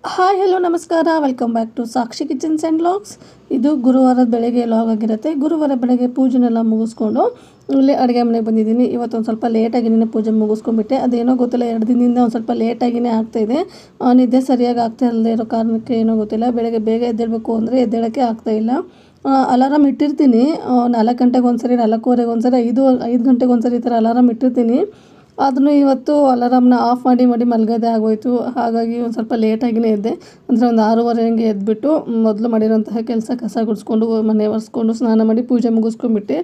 Hi hello ನಮಸ್ಕಾರ, welcome back to Sakshi kitchens and vlogs. ಇದು ಗುರುವಾರದ ಬೆಳಗ್ಗೆ ವ್ಲಾಗ್ ಆಗಿರುತ್ತೆ. ಗುರುವಾರ ಬೆಳಗ್ಗೆ ಪೂಜೆನೆಲ್ಲ ಮುಗಿಸ್ಕೊಂಡು ಇಲ್ಲಿ ಅಡುಗೆ ಮನೆಗೆ ಬಂದಿದ್ದೀನಿ. ಇವತ್ತೊಂದು ಸ್ವಲ್ಪ ಲೇಟಾಗಿನೇ ಪೂಜೆ ಮುಗಿಸ್ಕೊಂಡ್ಬಿಟ್ಟೆ. ಅದೇನೋ ಗೊತ್ತಿಲ್ಲ, 2 ದಿನದಿಂದ ಒಂದು ಸ್ವಲ್ಪ ಲೇಟಾಗಿಯೇ ಆಗ್ತಾಯಿದೆ. ನಿದ್ದೆ ಸರಿಯಾಗಿ ಆಗ್ತಾ ಇಲ್ಲದೆ ಇರೋ ಕಾರಣಕ್ಕೆ ಏನೋ ಗೊತ್ತಿಲ್ಲ, ಬೆಳಗ್ಗೆ ಬೇಗ ಎದ್ದೇಳಬೇಕು ಅಂದರೆ ಎದ್ದೇಳೋಕ್ಕೆ ಆಗ್ತಾಯಿಲ್ಲ. ಅಲಾರಾಮ್ ಇಟ್ಟಿರ್ತೀನಿ, 4 ಗಂಟೆಗೆ ಒಂದ್ಸರಿ, 4:15 ಒಂದ್ಸರಿ, 5 ಗಂಟೆಗೆ ಒಂದ್ಸರಿ ಈ ಥರ ಅಲಾರಾಮ್ ಇಟ್ಟಿರ್ತೀನಿ. ಆದ್ರೂ ಇವತ್ತು ಅಲಾರಾಮ್ನ ಆಫ್ ಮಾಡಿ ಮಲಗೋದೇ ಆಗೋಯಿತು. ಹಾಗಾಗಿ ಒಂದು ಸ್ವಲ್ಪ ಲೇಟಾಗಿಯೇ ಎದ್ದೆ. ಅಂದರೆ ಒಂದು 6:30 ಹಂಗೆ ಎದ್ದುಬಿಟ್ಟು ಮೊದಲು ಮಾಡಿರೋಂತಹ ಕೆಲಸ, ಕಸ ಗುಡಿಸ್ಕೊಂಡು ಮನೆ ಒರೆಸ್ಕೊಂಡು ಸ್ನಾನ ಮಾಡಿ ಪೂಜೆ ಮುಗಿಸ್ಕೊಂಡ್ಬಿಟ್ಟೆ.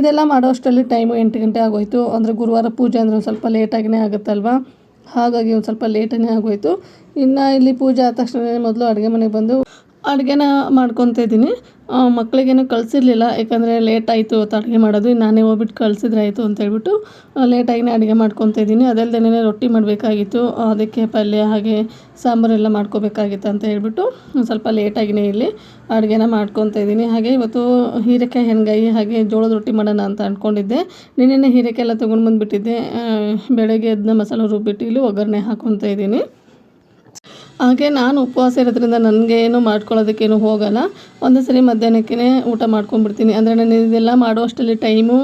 ಇದೆಲ್ಲ ಮಾಡೋ ಅಷ್ಟರಲ್ಲಿ ಟೈಮು 8 ಗಂಟೆ ಆಗೋಯಿತು. ಅಂದರೆ ಗುರುವಾರ ಪೂಜೆ ಅಂದರೆ ಒಂದು ಸ್ವಲ್ಪ ಲೇಟಾಗಿಯೇ ಆಗುತ್ತಲ್ವ, ಹಾಗಾಗಿ ಒಂದು ಸ್ವಲ್ಪ ಲೇಟೇ ಆಗೋಯಿತು. ಇನ್ನು ಇಲ್ಲಿ ಪೂಜೆ ಆದ ತಕ್ಷಣ ಮೊದಲು ಅಡುಗೆ ಮನೆಗೆ ಬಂದು ಅಡುಗೆನ ಮಾಡ್ಕೊತಾ ಇದ್ದೀನಿ. ಮಕ್ಕಳಿಗೇನು ಕಳಿಸಿರಲಿಲ್ಲ, ಯಾಕಂದರೆ ಲೇಟ್ ಆಯಿತು ಅವತ್ತು ಅಡುಗೆ ಮಾಡೋದು. ನಾನೇ ಹೋಗ್ಬಿಟ್ಟು ಕಳಿಸಿದ್ರೆ ಆಯಿತು ಅಂತೇಳ್ಬಿಟ್ಟು ಲೇಟಾಗಿಯೇ ಅಡುಗೆ ಮಾಡ್ಕೊತಾ ಇದ್ದೀನಿ. ಅದಲ್ಲದೇ ರೊಟ್ಟಿ ಮಾಡಬೇಕಾಗಿತ್ತು, ಅದಕ್ಕೆ ಪಲ್ಯ ಹಾಗೆ ಸಾಂಬಾರೆಲ್ಲ ಮಾಡ್ಕೋಬೇಕಾಗಿತ್ತು ಅಂತ ಹೇಳ್ಬಿಟ್ಟು ಒಂದು ಸ್ವಲ್ಪ ಲೇಟಾಗಿಯೇ ಇಲ್ಲಿ ಅಡುಗೆನ ಮಾಡ್ಕೊತಾ ಇದ್ದೀನಿ. ಹಾಗೆ ಇವತ್ತು ಹೀರೆಕಾಯಿ ಹೆಣ್ಗಾಯಿ ಹಾಗೆ ಜೋಳದ ರೊಟ್ಟಿ ಮಾಡೋಣ ಅಂತ ಅಂದ್ಕೊಂಡಿದ್ದೆ. ನಿನ್ನೆ ಹೀರೆಕಾಯಿ ಎಲ್ಲ ತೊಗೊಂಡು ಬಂದುಬಿಟ್ಟಿದ್ದೆ. ಬೆಳಗ್ಗೆ ಅದನ್ನ ಮಸಾಲೆ ರುಬ್ಬಿಟ್ಟು ಇಲ್ಲಿ ಒಗ್ಗರಣೆ ಹಾಕ್ಕೊತಾ ಇದ್ದೀನಿ. ಹಾಗೆ ನಾನು ಉಪವಾಸ ಇರೋದ್ರಿಂದ ನನಗೇನು ಮಾಡ್ಕೊಳ್ಳೋದಕ್ಕೇನು ಹೋಗೋಲ್ಲ. ಒಂದೇ ಸರಿ ಮಧ್ಯಾಹ್ನಕ್ಕೇ ಊಟ ಮಾಡ್ಕೊಂಡ್ಬಿಡ್ತೀನಿ. ಅಂದರೆ ನಾನು ಇದೆಲ್ಲ ಮಾಡುವಷ್ಟರಲ್ಲಿ ಟೈಮು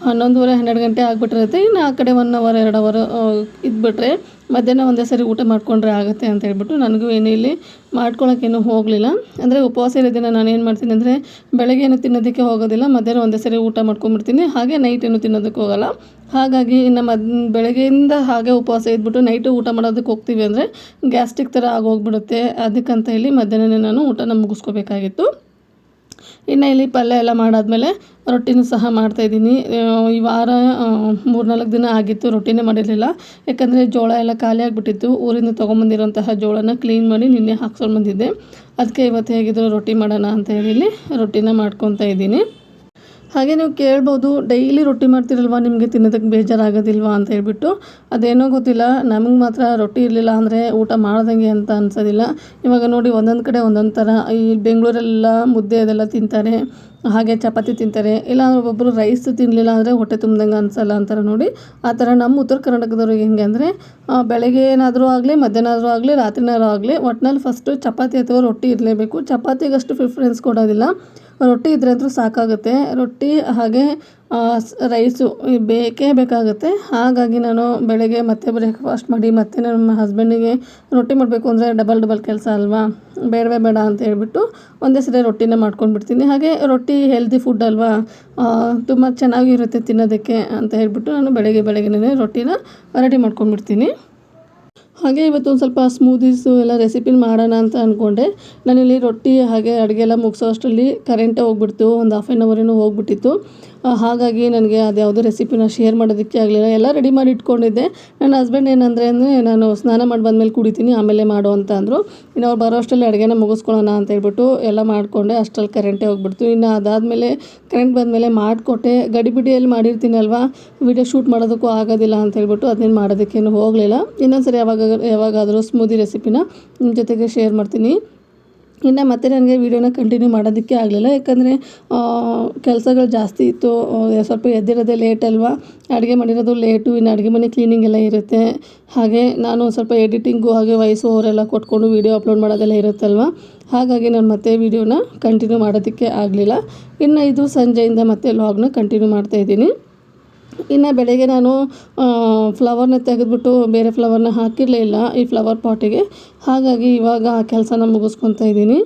11:30 12 ಗಂಟೆ ಆಗಿಬಿಟ್ಟಿರುತ್ತೆ. ಇನ್ನು ಆ ಕಡೆ 1 ಅವರ್ 2 ಅವರ್ ಇದ್ಬಿಟ್ರೆ ಮಧ್ಯಾಹ್ನ ಒಂದೇ ಸರಿ ಊಟ ಮಾಡಿಕೊಂಡ್ರೆ ಆಗುತ್ತೆ ಅಂತ ಹೇಳ್ಬಿಟ್ಟು ನನಗೂ ಏನು ಇಲ್ಲಿ ಮಾಡ್ಕೊಳೋಕ್ಕೇನು ಹೋಗಲಿಲ್ಲ. ಅಂದರೆ ಉಪವಾಸ ಇರೋ ದಿನ ನಾನು ಏನು ಮಾಡ್ತೀನಿ ಅಂದರೆ ಬೆಳಗ್ಗೆ ಏನು ತಿನ್ನೋದಕ್ಕೆ ಹೋಗೋದಿಲ್ಲ, ಮಧ್ಯಾಹ್ನ ಒಂದೇ ಸರಿ ಊಟ ಮಾಡ್ಕೊಂಡ್ಬಿಡ್ತೀನಿ. ಹಾಗೆ ನೈಟ್ ಏನು ತಿನ್ನೋದಕ್ಕೆ ಹೋಗೋಲ್ಲ. ಹಾಗಾಗಿ ಇನ್ನು ಬೆಳಗ್ಗೆಯಿಂದ ಹಾಗೆ ಉಪವಾಸ ಇದ್ಬಿಟ್ಟು ನೈಟು ಊಟ ಮಾಡೋದಕ್ಕೆ ಹೋಗ್ತೀವಿ ಅಂದರೆ ಗ್ಯಾಸ್ಟ್ರಿಕ್ ಥರ ಆಗೋಗ್ಬಿಡುತ್ತೆ. ಅದಕ್ಕಂತ ಹೇಳಿ ಮಧ್ಯಾಹ್ನನೇ ನಾನು ಊಟನ ಮುಗಿಸ್ಕೋಬೇಕಾಗಿತ್ತು. ಇನ್ನು ಇಲ್ಲಿ ಪಲ್ಯ ಎಲ್ಲ ಮಾಡಾದಮೇಲೆ ರೊಟ್ಟಿನೂ ಸಹ ಮಾಡ್ತಾಯಿದ್ದೀನಿ. ಈ ವಾರ 3-4 ದಿನ ಆಗಿತ್ತು ರೊಟ್ಟಿನೇ ಮಾಡಿರಲಿಲ್ಲ, ಯಾಕಂದರೆ ಜೋಳ ಎಲ್ಲ ಖಾಲಿ ಆಗಿಬಿಟ್ಟಿತ್ತು. ಊರಿಂದ ತೊಗೊಂಬಂದಿರೋಂತಹ ಜೋಳನ ಕ್ಲೀನ್ ಮಾಡಿ ನಿನ್ನೆ ಹಾಕ್ಸ್ಕೊಂಡು ಬಂದಿದ್ದೆ. ಅದಕ್ಕೆ ಇವತ್ತು ಹೇಗಿದ್ರು ರೊಟ್ಟಿ ಮಾಡೋಣ ಅಂತ ಹೇಳಿ ರೊಟ್ಟಿನ ಮಾಡ್ಕೊತಾ ಇದ್ದೀನಿ. ಹಾಗೆ ನೀವು ಕೇಳ್ಬೋದು, ಡೈಲಿ ರೊಟ್ಟಿ ಮಾಡ್ತಿರಲ್ವ, ನಿಮಗೆ ತಿನ್ನೋದಕ್ಕೆ ಬೇಜಾರಾಗೋದಿಲ್ವಾ ಅಂತ ಹೇಳ್ಬಿಟ್ಟು. ಅದೇನೋ ಗೊತ್ತಿಲ್ಲ, ನಮಗೆ ಮಾತ್ರ ರೊಟ್ಟಿ ಇರಲಿಲ್ಲ ಅಂದರೆ ಊಟ ಮಾಡ್ದಂಗೆ ಅಂತ ಅನ್ಸೋದಿಲ್ಲ. ಇವಾಗ ನೋಡಿ, ಒಂದೊಂದು ಕಡೆ ಒಂದೊಂದು ಥರ. ಈ ಬೆಂಗಳೂರೆಲ್ಲ ಮುದ್ದೆ ಅದೆಲ್ಲ ತಿಂತಾರೆ, ಹಾಗೆ ಚಪಾತಿ ತಿಂತಾರೆ. ಇಲ್ಲ ಒಬ್ಬೊಬ್ಬರು ರೈಸ್ ತಿನ್ನಲಿಲ್ಲ ಅಂದರೆ ಹೊಟ್ಟೆ ತುಂಬ್ದಂಗೆ ಅನಿಸಲ್ಲ ಅಂತಾರೆ ನೋಡಿ. ಆ ಥರ ನಮ್ಮ ಉತ್ತರ ಕರ್ನಾಟಕದವ್ರಿಗೆ ಹೆಂಗೆ ಅಂದರೆ ಬೆಳಗ್ಗೆ ಏನಾದರೂ ಆಗಲಿ, ಮಧ್ಯಾಹ್ನ ಆದರೂ ಆಗಲಿ, ರಾತ್ರಿನಾದ್ರೂ ಆಗಲಿ, ಒಟ್ಟಿನಲ್ಲಿ ಫಸ್ಟು ಚಪಾತಿ ಅಥವಾ ರೊಟ್ಟಿ ಇರಲೇಬೇಕು. ಚಪಾತಿಗಷ್ಟು ಪ್ರಿಫರೆನ್ಸ್ ಕೊಡೋದಿಲ್ಲ, ರೊಟ್ಟಿ ಇದ್ದರೆ ಅಂತೂ ಸಾಕಾಗುತ್ತೆ. ರೊಟ್ಟಿ ಹಾಗೆ ರೈಸು ಬೇಕೇ ಬೇಕಾಗುತ್ತೆ. ಹಾಗಾಗಿ ನಾನು ಬೆಳಗ್ಗೆ ಮತ್ತೆ ಬ್ರೇಕ್ಫಾಸ್ಟ್ ಮಾಡಿ ಮತ್ತೆ ನಮ್ಮ ಹಸ್ಬೆಂಡಿಗೆ ರೊಟ್ಟಿ ಮಾಡಬೇಕು ಅಂದರೆ ಡಬಲ್ ಕೆಲಸ ಅಲ್ವಾ, ಬೇಡವೇ ಬೇಡ ಅಂತ ಹೇಳ್ಬಿಟ್ಟು ಒಂದೇ ಸರಿ ರೊಟ್ಟಿನ ಮಾಡ್ಕೊಂಡ್ಬಿಡ್ತೀನಿ. ಹಾಗೆ ರೊಟ್ಟಿ ಹೆಲ್ದಿ ಫುಡ್ ಅಲ್ವಾ, ತುಂಬ ಚೆನ್ನಾಗಿರುತ್ತೆ ತಿನ್ನೋದಕ್ಕೆ ಅಂತ ಹೇಳ್ಬಿಟ್ಟು ನಾನು ಬೆಳಗ್ಗೆನೇ ರೊಟ್ಟಿನ ರೆಡಿ ಮಾಡ್ಕೊಂಡ್ಬಿಡ್ತೀನಿ. ಹಾಗೆ ಇವತ್ತು ಒಂದು ಸ್ವಲ್ಪ ಸ್ಮೂದೀಸು ಎಲ್ಲ ರೆಸಿಪಿ ಮಾಡೋಣ ಅಂತ ಅಂದ್ಕೊಂಡೆ. ನಾನಿಲ್ಲಿ ರೊಟ್ಟಿ ಹಾಗೆ ಅಡುಗೆ ಎಲ್ಲ ಮುಗಿಸೋ ಅಷ್ಟರಲ್ಲಿ ಕರೆಂಟೇ ಹೋಗ್ಬಿಡ್ತು, ಒಂದು 1/2 hour ಏನೋ ಹೋಗ್ಬಿಟ್ಟಿತ್ತು. ಹಾಗಾಗಿ ನನಗೆ ಅದ್ಯಾವುದೋ ರೆಸಿಪಿನ ಶೇರ್ ಮಾಡೋದಕ್ಕೆ ಆಗಲಿಲ್ಲ. ಎಲ್ಲ ರೆಡಿ ಮಾಡಿ ಇಟ್ಕೊಂಡಿದ್ದೆ. ನನ್ನ ಹಸ್ಬೆಂಡ್ ಏನಂದರೆ ನಾನು ಸ್ನಾನ ಮಾಡಿ ಬಂದಮೇಲೆ ಕುಡಿತೀನಿ, ಆಮೇಲೆ ಮಾಡು ಅಂತ ಅಂದರು. ಇನ್ನು ಅವ್ರು ಬರೋ ಅಷ್ಟರಲ್ಲಿ ಅಡುಗೆನ ಮುಗಿಸ್ಕೊಳ್ಳೋಣ ಅಂತ ಹೇಳ್ಬಿಟ್ಟು ಎಲ್ಲ ಮಾಡಿಕೊಂಡೆ. ಅಷ್ಟರಲ್ಲಿ ಕರೆಂಟೇ ಹೋಗ್ಬಿಡ್ತು. ಇನ್ನು ಅದಾದಮೇಲೆ ಕರೆಂಟ್ ಬಂದಮೇಲೆ ಮಾಡಿಕೊಟ್ಟೆ. ಗಡಿಬಿಡಿಯಲ್ಲಿ ಮಾಡಿರ್ತೀನಲ್ವ, ವೀಡಿಯೋ ಶೂಟ್ ಮಾಡೋದಕ್ಕೂ ಆಗೋದಿಲ್ಲ ಅಂತ ಹೇಳ್ಬಿಟ್ಟು ಅದನ್ನೇನು ಮಾಡೋದಕ್ಕೇನು ಹೋಗಲಿಲ್ಲ. ಇನ್ನೊಂದು ಸರಿ ಯಾವಾಗಾದರೂ ಸ್ಮೂದಿ ರೆಸಿಪಿನ ನಿಮ್ಮ ಜೊತೆಗೆ ಶೇರ್ ಮಾಡ್ತೀನಿ. ಇನ್ನು ಮತ್ತೆ ನನಗೆ ವೀಡಿಯೋನ ಕಂಟಿನ್ಯೂ ಮಾಡೋದಕ್ಕೆ ಆಗಲಿಲ್ಲ, ಯಾಕಂದರೆ ಕೆಲಸಗಳು ಜಾಸ್ತಿ ಇತ್ತು. ಸ್ವಲ್ಪ ಎದ್ದಿರೋದೇ ಲೇಟ್ ಅಲ್ವಾ, ಅಡುಗೆ ಮಾಡಿರೋದು ಲೇಟು. ಇನ್ನು ಅಡುಗೆ ಮನೆ ಕ್ಲೀನಿಂಗ್ ಎಲ್ಲ ಇರುತ್ತೆ. ಹಾಗೆ ನಾನು ಸ್ವಲ್ಪ ಎಡಿಟಿಂಗು ಹಾಗೆ ವಾಯ್ಸ್ ಓವರ್ ಎಲ್ಲ ಕೊಟ್ಕೊಂಡು ವೀಡಿಯೋ ಅಪ್ಲೋಡ್ ಮಾಡೋದೆಲ್ಲ ಇರುತ್ತಲ್ವ. ಹಾಗಾಗಿ ನಾನು ಮತ್ತೆ ವೀಡಿಯೋನ ಕಂಟಿನ್ಯೂ ಮಾಡೋದಕ್ಕೆ ಆಗಲಿಲ್ಲ. ಇನ್ನು ಇದು ಸಂಜೆಯಿಂದ ಮತ್ತೆ ವ್ಲಾಗ್ನ ಕಂಟಿನ್ಯೂ ಮಾಡ್ತಾಯಿದ್ದೀನಿ. ಇನ್ನು ಬೆಳಗ್ಗೆ ನಾನು ಫ್ಲವರ್ನ ತೆಗೆದುಬಿಟ್ಟು ಬೇರೆ ಫ್ಲವರ್ನ ಹಾಕಿರಲೇ ಇಲ್ಲ ಈ ಫ್ಲವರ್ ಪಾಟಿಗೆ. ಹಾಗಾಗಿ ಇವಾಗ ಆ ಕೆಲಸನ ಮುಗಿಸ್ಕೊತಾ ಇದ್ದೀನಿ.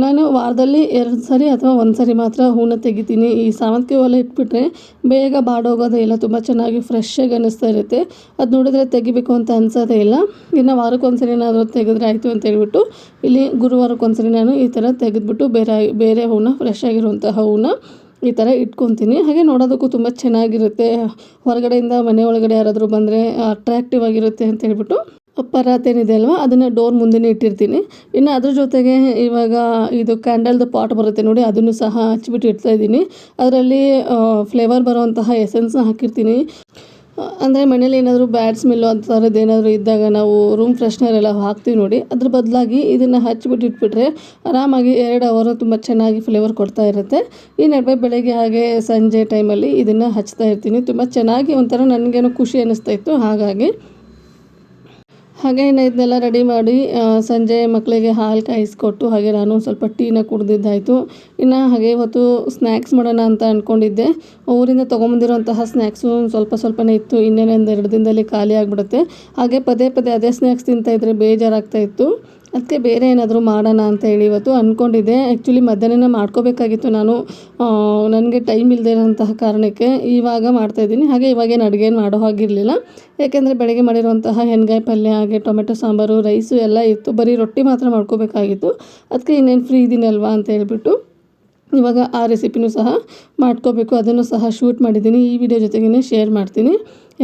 ನಾನು ವಾರದಲ್ಲಿ 2 ಸರಿ ಅಥವಾ 1 ಸರಿ ಮಾತ್ರ ಹೂವನ್ನ ತೆಗಿತೀನಿ. ಈ ಸಾವಂತಿಗೆ ಹೂವೆಲ್ಲ ಇಟ್ಬಿಟ್ರೆ ಬೇಗ ಬಾಡೋಗೋದೇ ಇಲ್ಲ, ತುಂಬ ಚೆನ್ನಾಗಿ ಫ್ರೆಶ್ಶಾಗಿ ಅನ್ನಿಸ್ತಾ ಇರುತ್ತೆ. ಅದು ನೋಡಿದ್ರೆ ತೆಗಿಬೇಕು ಅಂತ ಅನಿಸೋದೇ ಇಲ್ಲ. ಇನ್ನು ವಾರಕ್ಕೊಂದು ಸರಿ ಏನಾದರೂ ತೆಗೆದ್ರೆ ಆಯಿತು ಅಂತ ಹೇಳ್ಬಿಟ್ಟು ಇಲ್ಲಿ ಗುರುವಾರಕ್ಕೊಂದು ಸರಿ ನಾನು ಈ ಥರ ತೆಗೆದುಬಿಟ್ಟು ಬೇರೆ ಹೂವನ್ನ, ಫ್ರೆಶ್ ಆಗಿರುವಂತಹ ಹೂವನ್ನ ಈ ಥರ ಇಟ್ಕೊತೀನಿ. ಹಾಗೆ ನೋಡೋದಕ್ಕೂ ತುಂಬ ಚೆನ್ನಾಗಿರುತ್ತೆ. ಹೊರಗಡೆಯಿಂದ ಮನೆ ಒಳಗಡೆ ಯಾರಾದರೂ ಬಂದರೆ ಅಟ್ರ್ಯಾಕ್ಟಿವ್ ಆಗಿರುತ್ತೆ ಅಂತ ಹೇಳ್ಬಿಟ್ಟು ಪರಾತೇನಿದೆ ಅಲ್ವ, ಅದನ್ನು ಡೋರ್ ಮುಂದೆನೇ ಇಟ್ಟಿರ್ತೀನಿ. ಇನ್ನು ಅದ್ರ ಜೊತೆಗೆ ಇವಾಗ ಇದು ಕ್ಯಾಂಡಲ್ದು ಪಾಟ್ ಬರುತ್ತೆ ನೋಡಿ, ಅದನ್ನು ಸಹ ಹಚ್ಬಿಟ್ಟು ಇಡ್ತಾಯಿದ್ದೀನಿ. ಅದರಲ್ಲಿ ಫ್ಲೇವರ್ ಬರೋವಂತಹ ಎಸೆನ್ಸ್ನ ಹಾಕಿರ್ತೀನಿ. ಅಂದರೆ ಮನೇಲಿ ಏನಾದರೂ ಬ್ಯಾಡ್ ಸ್ಮೆಲ್ಲು ಆ ಥರದ್ದು ಏನಾದರೂ ಇದ್ದಾಗ ನಾವು ರೂಮ್ ಫ್ರೆಶ್ನರ್ ಎಲ್ಲ ಹಾಕ್ತೀವಿ ನೋಡಿ, ಅದ್ರ ಬದಲಾಗಿ ಇದನ್ನು ಹಚ್ಬಿಟ್ಟು ಇಟ್ಬಿಟ್ರೆ ಆರಾಮಾಗಿ 2 ಅವರ್ ತುಂಬ ಚೆನ್ನಾಗಿ ಫ್ಲೇವರ್ ಕೊಡ್ತಾ ಇರುತ್ತೆ. ಈ ನಡುವೆ ಬೆಳಗ್ಗೆ ಹಾಗೆ ಸಂಜೆ ಟೈಮಲ್ಲಿ ಇದನ್ನು ಹಚ್ತಾ ಇರ್ತೀನಿ. ತುಂಬ ಚೆನ್ನಾಗಿ ಒಂಥರ ನನಗೇನೋ ಖುಷಿ ಅನ್ನಿಸ್ತಾ ಇತ್ತು. ಹಾಗೆ ಇನ್ನು ಇದನ್ನೆಲ್ಲ ರೆಡಿ ಮಾಡಿ ಸಂಜೆ ಮಕ್ಕಳಿಗೆ ಹಾಲು ಕಾಯಿಸ್ಕೊಟ್ಟು ಹಾಗೆ ನಾನು ಸ್ವಲ್ಪ ಟೀನ ಕುಡ್ದಿದ್ದಾಯಿತು. ಇನ್ನು ಹಾಗೆ ಇವತ್ತು ಸ್ನ್ಯಾಕ್ಸ್ ಮಾಡೋಣ ಅಂತ ಅಂದ್ಕೊಂಡಿದ್ದೆ. ಊರಿಂದ ತೊಗೊಂಬಂದಿರೋಂತಹ ಸ್ನ್ಯಾಕ್ಸು ಸ್ವಲ್ಪನೇ ಇತ್ತು. ಇನ್ನೇನು ಒಂದು 2 ದಿನದಲ್ಲಿ ಖಾಲಿ ಆಗಿಬಿಡುತ್ತೆ. ಹಾಗೆ ಪದೇ ಅದೇ ಸ್ನ್ಯಾಕ್ಸ್ ತಿಂತಾಯಿದ್ರೆ ಬೇಜಾರಾಗ್ತಾಯಿತ್ತು. ಅದಕ್ಕೆ ಬೇರೆ ಏನಾದರೂ ಮಾಡೋಣ ಅಂತ ಹೇಳಿ ಇವತ್ತು ಅಂದ್ಕೊಂಡಿದ್ದೆ. ಆ್ಯಕ್ಚುಲಿ ಮಧ್ಯಾಹ್ನನೇ ಮಾಡ್ಕೋಬೇಕಾಗಿತ್ತು ನಾನು, ನನಗೆ ಟೈಮ್ ಇಲ್ಲದೆ ಇರೋಂತಹ ಕಾರಣಕ್ಕೆ ಇವಾಗ ಮಾಡ್ತಾಯಿದ್ದೀನಿ. ಹಾಗೆ ಇವಾಗೇನು ಅಡುಗೆ ಮಾಡೋ ಹಾಗಿರಲಿಲ್ಲ, ಯಾಕೆಂದರೆ ಬೆಳಗ್ಗೆ ಮಾಡಿರುವಂತಹ ಎಣ್ಗಾಯಿ ಪಲ್ಯ ಹಾಗೆ ಟೊಮೆಟೊ ಸಾಂಬಾರು ರೈಸು ಎಲ್ಲ ಇತ್ತು. ಬರೀ ರೊಟ್ಟಿ ಮಾತ್ರ ಮಾಡ್ಕೋಬೇಕಾಗಿತ್ತು. ಅದಕ್ಕೆ ಇನ್ನೇನು ಫ್ರೀ ಇದ್ದೀನಲ್ವಾ ಅಂತ ಹೇಳ್ಬಿಟ್ಟು ಇವಾಗ ಆ ರೆಸಿಪಿನೂ ಸಹ ಮಾಡ್ಕೋಬೇಕು. ಅದನ್ನು ಸಹ ಶೂಟ್ ಮಾಡಿದ್ದೀನಿ. ಈ ವಿಡಿಯೋ ಜೊತೆಗೇ ಶೇರ್ ಮಾಡ್ತೀನಿ.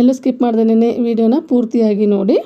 ಎಲ್ಲೂ ಸ್ಕಿಪ್ ಮಾಡ್ದೇ ವಿಡಿಯೋನ ಪೂರ್ತಿಯಾಗಿ ನೋಡಿ.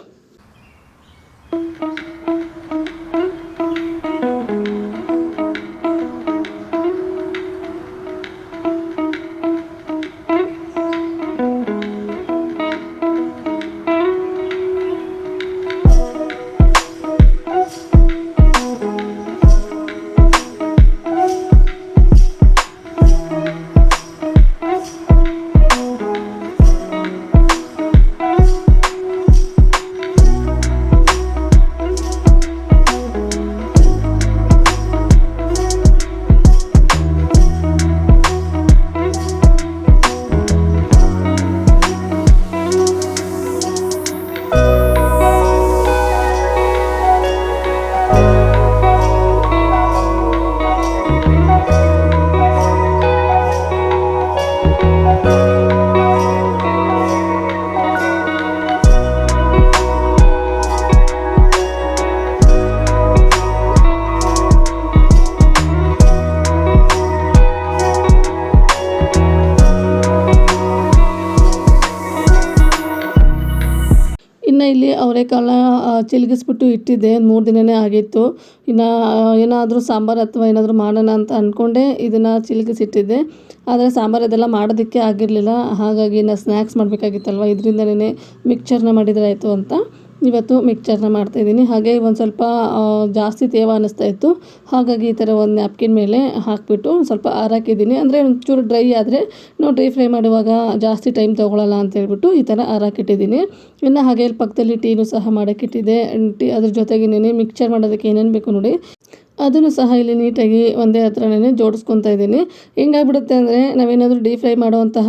ಇನ್ನು ಇಲ್ಲಿ ಅವರೆಕಾಳನ್ನ ಚಿಲುಗಿಸ್ಬಿಟ್ಟು ಇಟ್ಟಿದ್ದೆ. 3 ದಿನವೇ ಆಗಿತ್ತು. ಇನ್ನು ಏನಾದರೂ ಸಾಂಬಾರು ಅಥವಾ ಏನಾದರೂ ಮಾಡೋಣ ಅಂತ ಅಂದ್ಕೊಂಡೆ ಇದನ್ನು ಚಿಲುಗಿಸಿಟ್ಟಿದ್ದೆ. ಆದರೆ ಸಾಂಬಾರು ಇದೆಲ್ಲ ಮಾಡೋದಕ್ಕೆ ಆಗಿರಲಿಲ್ಲ. ಹಾಗಾಗಿ ಇನ್ನು ಸ್ನ್ಯಾಕ್ಸ್ ಮಾಡಬೇಕಾಗಿತ್ತಲ್ವ, ಇದರಿಂದನೇ ಮಿಕ್ಚರ್ನ ಮಾಡಿದರೆ ಆಯಿತು ಅಂತ ಇವತ್ತು ಮಿಕ್ಚರ್ನ ಮಾಡ್ತಾಯಿದ್ದೀನಿ. ಹಾಗೆ ಒಂದು ಸ್ವಲ್ಪ ಜಾಸ್ತಿ ತೇವ ಅನ್ನಿಸ್ತಾ ಇತ್ತು. ಹಾಗಾಗಿ ಈ ಥರ ಒಂದು ನ್ಯಾಪ್ಕಿನ್ ಮೇಲೆ ಹಾಕಿಬಿಟ್ಟು ಸ್ವಲ್ಪ ಆರಾಕಿದ್ದೀನಿ. ಅಂದರೆ ಒಂಚೂರು ಡ್ರೈ ಆದರೆ ನಾವು ಡ್ರೈ ಫ್ರೈ ಮಾಡುವಾಗ ಜಾಸ್ತಿ ಟೈಮ್ ತೊಗೊಳ್ಳಲ್ಲ ಅಂತ ಹೇಳ್ಬಿಟ್ಟು ಈ ಥರ ಆರಾಕಿಟ್ಟಿದ್ದೀನಿ. ಇನ್ನು ಹಾಗೆ ಇಲ್ಲಿ ಪಕ್ಕದಲ್ಲಿ ಟೀನೂ ಸಹ ಮಾಡೋಕ್ಕಿಟ್ಟಿದ್ದೆ. ಅದ್ರ ಜೊತೆಗೇನೆ ಮಿಕ್ಚರ್ ಮಾಡೋದಕ್ಕೆ ಏನೇನು ಬೇಕು ನೋಡಿ ಅದನ್ನು ಸಹ ಇಲ್ಲಿ ನೀಟಾಗಿ ಒಂದೇ ಹತ್ರನೇ ಜೋಡಿಸ್ಕೊತಾ ಇದ್ದೀನಿ. ಹೆಂಗಾಗ್ಬಿಡುತ್ತೆ ಅಂದರೆ ನಾವೇನಾದರೂ ಡೀಪ್ ಫ್ರೈ ಮಾಡುವಂತಹ